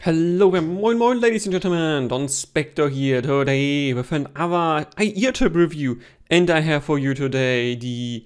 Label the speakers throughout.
Speaker 1: Hello and moin moin ladies and gentlemen, Donspektor here today with another ear tip review, and I have for you today the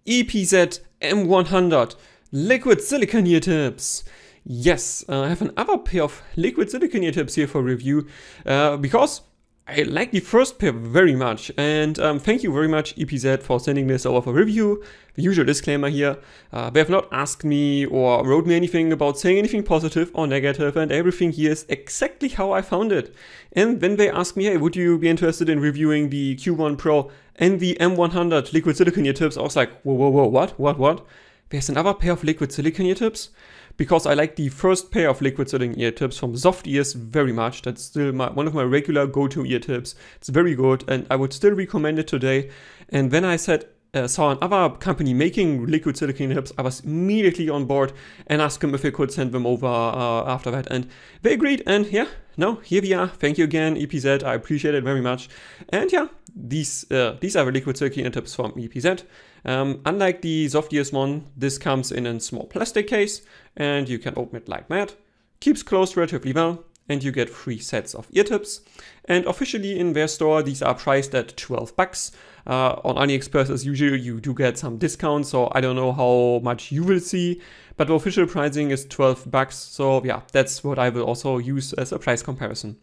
Speaker 1: EPZ M100 Liquid Silicone ear tips. Yes, I have another pair of liquid silicone ear tips here for review because I like the first pair very much, and thank you very much EPZ for sending this over for review. The usual disclaimer here, they have not asked me or wrote me anything about saying anything positive or negative, and everything here is exactly how I found it. And when they asked me, hey, would you be interested in reviewing the Q1 Pro and the M100 liquid silicone ear tips, I was like, whoa, what? There's another pair of liquid silicone ear tips? Because I like the first pair of liquid silicone ear tips from Soft Ears very much. That's still one of my regular go-to ear tips. It's very good and I would still recommend it today. And when I saw another company making liquid silicone tips, I was immediately on board and asked them if they could send them over after that. And they agreed, and yeah, no, here we are. Thank you again, EPZ. I appreciate it very much. And yeah, these are the liquid silicone tips from EPZ. Unlike the Soft Ears one, this comes in a small plastic case and you can open it like that. Keeps closed relatively well, and you get 3 sets of ear tips. And officially in their store, these are priced at 12 bucks. On AliExpress as usual, you do get some discounts, so I don't know how much you will see, but the official pricing is 12 bucks. So yeah, that's what I will also use as a price comparison.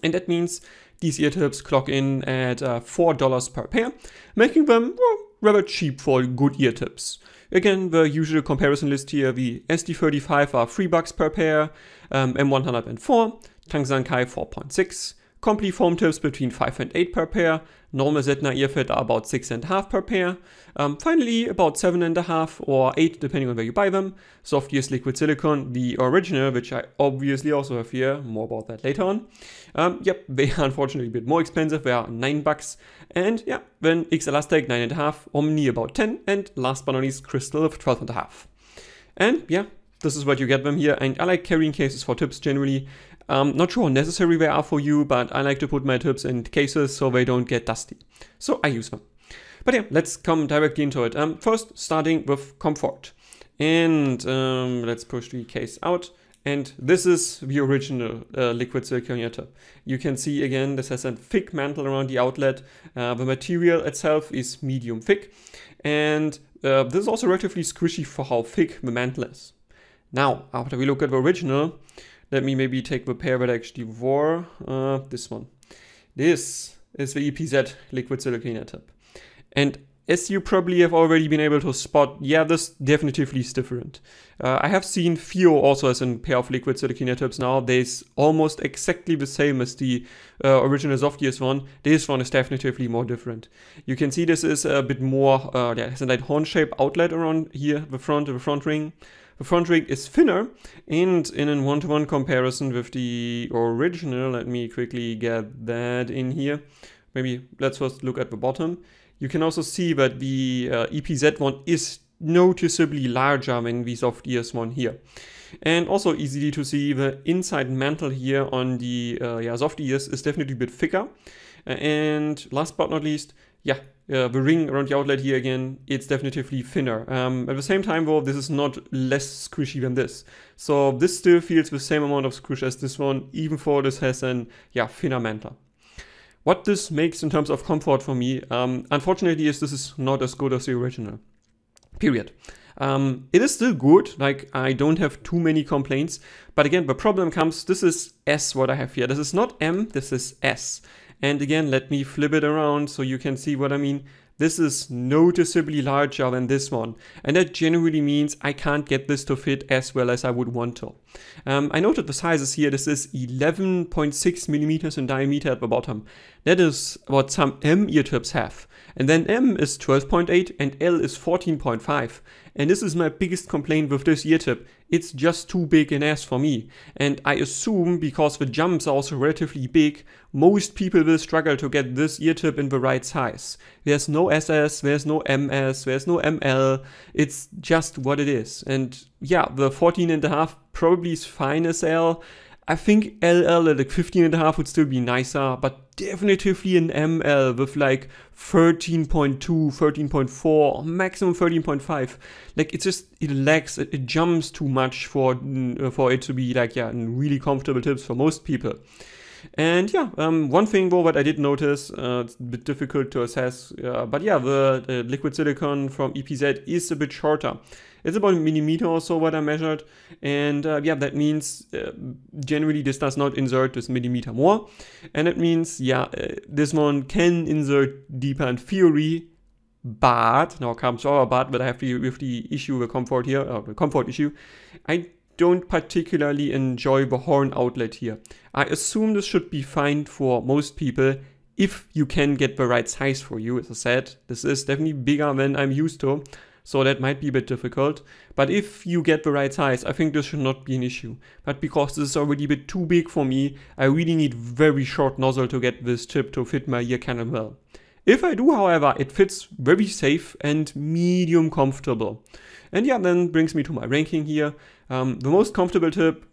Speaker 1: And that means these ear tips clock in at $4 per pair, making them rather cheap for good ear tips. Again, the usual comparison list here, the SD35 are 3 bucks per pair, M104, Tangsankai 4.6, Compli foam tips between 5 and 8 per pair, normal Zettner earfit are about 6.5 per pair, finally about 7.5 or 8 depending on where you buy them. Soft Ears liquid silicone, the original, which I obviously also have here, more about that later on. Yep, they are unfortunately a bit more expensive, they are 9 bucks. And yeah, then X Elastic 9.5, Omni about 10, and last but not least Crystal of 12.5. And yeah, this is what you get them here, and I like carrying cases for tips generally. Not sure how necessary they are for you, but I like to put my tips in cases so they don't get dusty. So I use them. But yeah, let's come directly into it. First, starting with comfort. And let's push the case out. And this is the original liquid silicone ear tip. You can see again, this has a thick mantle around the outlet. The material itself is medium thick. And this is also relatively squishy for how thick the mantle is. Now, after we look at the original, let me maybe take the pair that I actually wore, this one. This is the EPZ liquid silicone ear tip. And as you probably have already been able to spot, yeah, this definitively is different. I have seen Fio also as a pair of liquid silicone ear tips nowadays, almost exactly the same as the original Soft Ears one. This one is definitively more different. You can see this is a bit more, it has a light horn-shaped outlet around here, the front ring. The front ring is thinner, and in a 1-to-1 comparison with the original, let me quickly get that in here. Maybe let's first look at the bottom. You can also see that the EPZ one is noticeably larger than the Soft Ears one here. And also easily to see the inside mantle here on the Soft Ears is definitely a bit thicker. And last but not least, yeah, the ring around the outlet here again, it's definitively thinner. At the same time though, this is not less squishy than this. So this still feels the same amount of squish as this one, even though this has an thinner mantle. What this makes in terms of comfort for me, unfortunately, is this is not as good as the original. Period. It is still good, like I don't have too many complaints, but again, the problem comes, this is S what I have here. This is not M, this is S. And again, let me flip it around so you can see what I mean. This is noticeably larger than this one. And that generally means I can't get this to fit as well as I would want to. I noted the sizes here. This is 11.6 millimeters in diameter at the bottom. That is what some M ear tips have. And then M is 12.8 and L is 14.5. And this is my biggest complaint with this ear tip. It's just too big an S for me. And I assume because the jumps are also relatively big, most people will struggle to get this ear tip in the right size. There's no SS, there's no MS, there's no ML. It's just what it is. And yeah, the 14.5 probably is fine as L. I think LL at like 15.5 would still be nicer, but definitively an ML with like 13.2, 13.4, maximum 13.5. Like it lags, it jumps too much for it to be like, yeah, really comfortable tips for most people. And yeah, one thing though that I did notice, it's a bit difficult to assess, but yeah, the liquid silicone from EPZ is a bit shorter. It's about 1 millimeter or so what I measured, and yeah, that means generally this does not insert this millimeter more, and it means, yeah, this one can insert deeper in theory, but, now comes our but I have to, with the issue, the comfort here, the comfort issue, I don't particularly enjoy the horn outlet here. I assume this should be fine for most people if you can get the right size for you. As I said, this is definitely bigger than I'm used to, so that might be a bit difficult. But if you get the right size, I think this should not be an issue. But because this is already a bit too big for me, I really need very short nozzle to get this tip to fit my ear cannon well. If I do, however, it fits very safe and medium comfortable. And yeah, then brings me to my ranking here. The most comfortable tip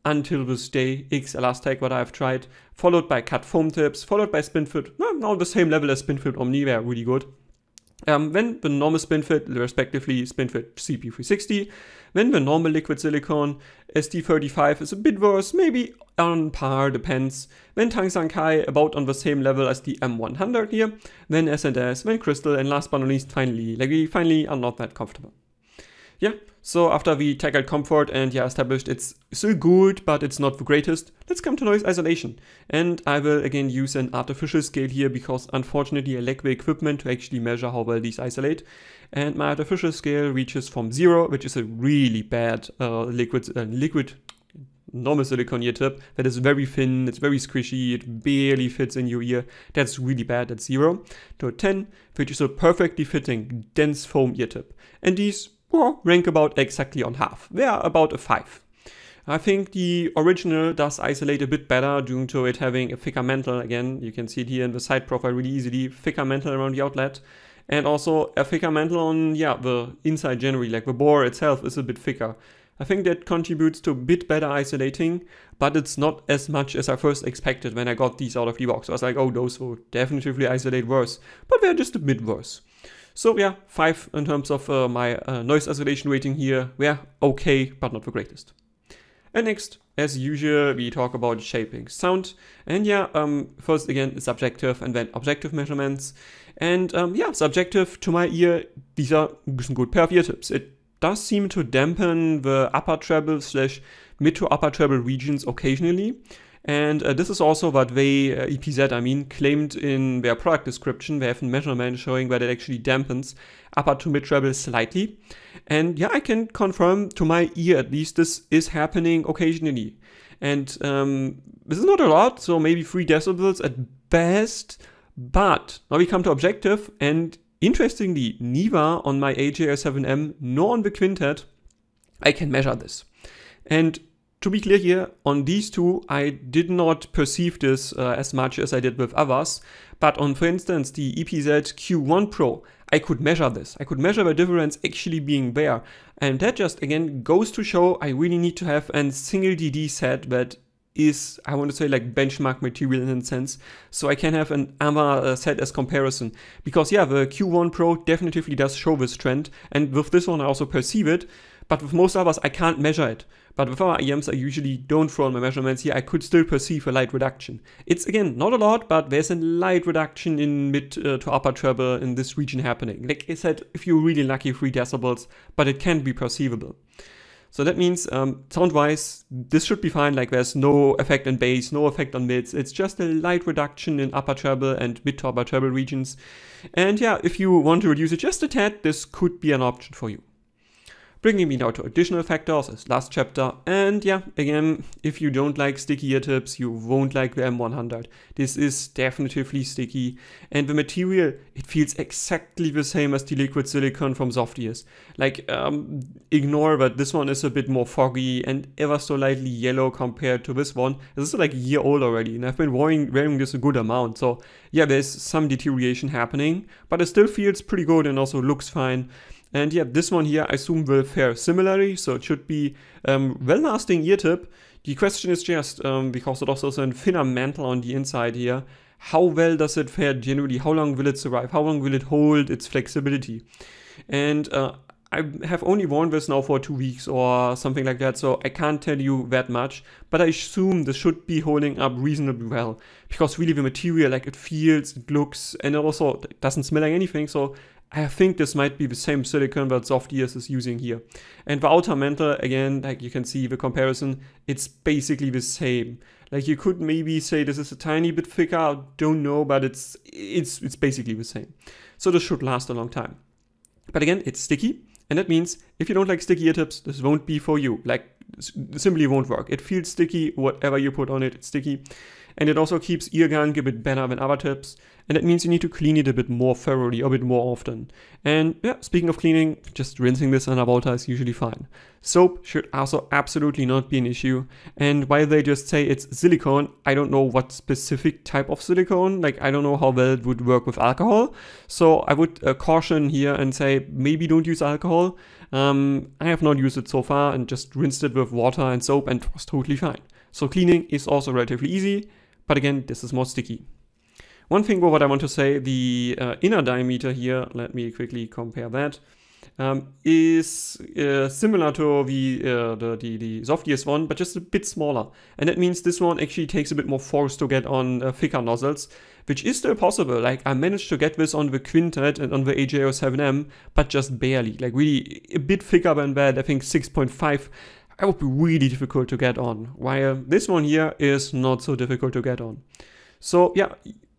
Speaker 1: until this day, X Elastec, what I've tried, followed by cut foam tips, followed by SpinFit, now the same level as SpinFit Omni, they're really good. Then the normal SpinFit, respectively SpinFit CP360. Then the normal liquid silicone ST35 is a bit worse, maybe on par, depends. Then Tangsan Kai about on the same level as the M100 here. Then S&S, then Crystal, and last but not least, finally, like we finally are not that comfortable. Yeah, so after we tackled comfort and yeah, established it's still good, but it's not the greatest, let's come to noise isolation. And I will again use an artificial scale here because unfortunately I lack the equipment to actually measure how well these isolate. And my artificial scale reaches from 0, which is a really bad liquid normal silicone ear tip that is very thin, it's very squishy, it barely fits in your ear. That's really bad, that's 0. To 10, which is a perfectly fitting dense foam ear tip. And these rank about exactly on half. They are about a 5. I think the original does isolate a bit better due to it having a thicker mantle. Again, you can see it here in the side profile really easily, thicker mantle around the outlet. And also a thicker mantle on, yeah, the inside generally, like the bore itself is a bit thicker. I think that contributes to a bit better isolating, but it's not as much as I first expected when I got these out of the box. I was like, oh, those will definitely isolate worse, but they're just a bit worse. So yeah, 5 in terms of my noise isolation rating here. We're okay, but not the greatest. And next, as usual, we talk about shaping sound. And yeah, first again, subjective and then objective measurements. And yeah, subjective to my ear, these are some good pair of ear tips. It does seem to dampen the upper treble / mid to upper treble regions occasionally. And this is also what they, EPZ I mean, claimed in their product description. They have a measurement showing that it actually dampens upper to mid treble slightly. And yeah, I can confirm to my ear at least this is happening occasionally. And this is not a lot, so maybe 3 decibels at best. But now we come to objective, and interestingly, neither on my AJR7M nor on the Quintet I can measure this. And to be clear here, on these two, I did not perceive this as much as I did with others. But on, for instance, the EPZ Q1 Pro, I could measure this. I could measure the difference actually being there. And that just, again, goes to show I really need to have a single DD set that is, I want to say, like benchmark material in a sense. So I can have an other set as comparison. Because yeah, the Q1 Pro definitely does show this trend. And with this one, I also perceive it. But with most others, I can't measure it. But with our EMs, I usually don't throw in my measurements here. I could still perceive a light reduction. It's, again, not a lot, but there's a light reduction in mid to upper treble in this region happening. Like I said, if you're really lucky, 3 decibels, but it can be perceivable. So that means, sound-wise, this should be fine. Like there's no effect on bass, no effect on mids. It's just a light reduction in upper treble and mid to upper treble regions. And yeah, if you want to reduce it just a tad, this could be an option for you. Bringing me now to additional factors as last chapter, and yeah, again, if you don't like sticky ear tips, you won't like the M100. This is definitively sticky, and the material, it feels exactly the same as the liquid silicone from Softears. Like, ignore that this one is a bit more foggy and ever so lightly yellow compared to this one. This is like a year old already, and I've been wearing this a good amount, so yeah, there's some deterioration happening, but it still feels pretty good and also looks fine. And yeah, this one here I assume will fare similarly, so it should be well-lasting ear tip. The question is just, because it also has a thinner mantle on the inside here, how well does it fare generally? How long will it survive? How long will it hold its flexibility? And I have only worn this now for 2 weeks or something like that, so I can't tell you that much, but I assume this should be holding up reasonably well, because really the material, like it feels, it looks, and it also doesn't smell like anything, so I think this might be the same silicone that Soft Ears is using here. And the outer mantle, again, like you can see the comparison, it's basically the same. Like you could maybe say this is a tiny bit thicker, I don't know, but it's basically the same. So this should last a long time. But again, it's sticky, and that means if you don't like sticky ear tips, this won't be for you. Like, it simply won't work. It feels sticky, whatever you put on it, it's sticky. And it also keeps ear gunk a bit better than other tips. And that means you need to clean it a bit more thoroughly, a bit more often. And yeah, speaking of cleaning, just rinsing this underwater is usually fine. Soap should also absolutely not be an issue. And while they just say it's silicone, I don't know what specific type of silicone. Like, I don't know how well it would work with alcohol. So I would caution here and say, maybe don't use alcohol. I have not used it so far and just rinsed it with water and soap and it was totally fine. So cleaning is also relatively easy. But again, this is more sticky. One thing what I want to say, the inner diameter here, let me quickly compare that, is similar to the Soft Ears one, but just a bit smaller. And that means this one actually takes a bit more force to get on thicker nozzles, which is still possible. Like, I managed to get this on the Quintet and on the AJ07M, but just barely. Like, really a bit thicker than that, I think 6.5. It would be really difficult to get on, while this one here is not so difficult to get on. So yeah,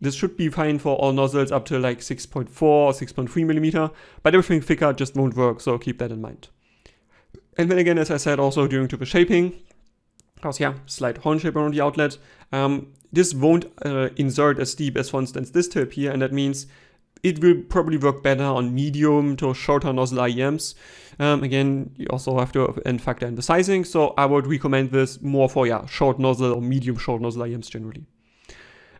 Speaker 1: this should be fine for all nozzles up to like 6.4 or 6.3 millimeter, but everything thicker just won't work, so keep that in mind. And then again, as I said, also during to the shaping, because yeah, slight horn shape around the outlet, this won't insert as deep as, for instance, this tip here, and that means it will probably work better on medium to shorter nozzle IEMs. Again, you also have to factor in the sizing, so I would recommend this more for short nozzle or medium short nozzle IEMs generally.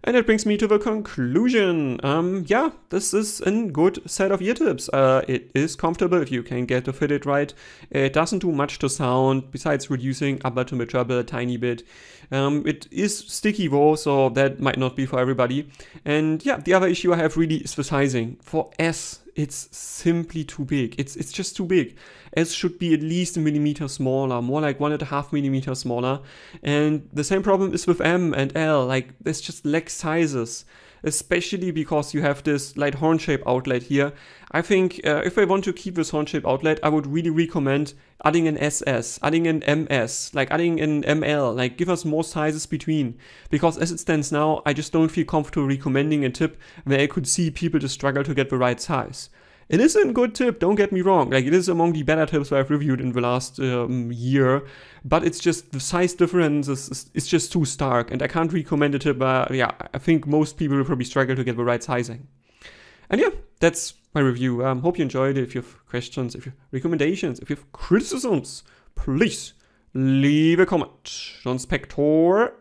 Speaker 1: And that brings me to the conclusion. Yeah, this is a good set of ear tips. It is comfortable if you can get to fit it right. It doesn't do much to sound, besides reducing upper to mid treble a tiny bit. It is sticky though, so that might not be for everybody. And yeah, the other issue I have really is the sizing. For S, it's simply too big. It's just too big. S should be at least a millimeter smaller, more like 1.5 millimeters smaller. And the same problem is with M and L, like there's just less sizes, especially because you have this light horn shape outlet here. I think if I want to keep this horn shape outlet, I would really recommend adding an SS, adding an MS, like adding an ML, like give us more sizes between. Because as it stands now, I just don't feel comfortable recommending a tip where I could see people just struggle to get the right size. It is a good tip, don't get me wrong, like it is among the better tips I've reviewed in the last year, but it's just the size difference is just too stark, and I can't recommend a tip, yeah, I think most people will probably struggle to get the right sizing. And yeah, that's my review. Hope you enjoyed it. If you have questions, if you have recommendations, if you have criticisms, please leave a comment. Donspektor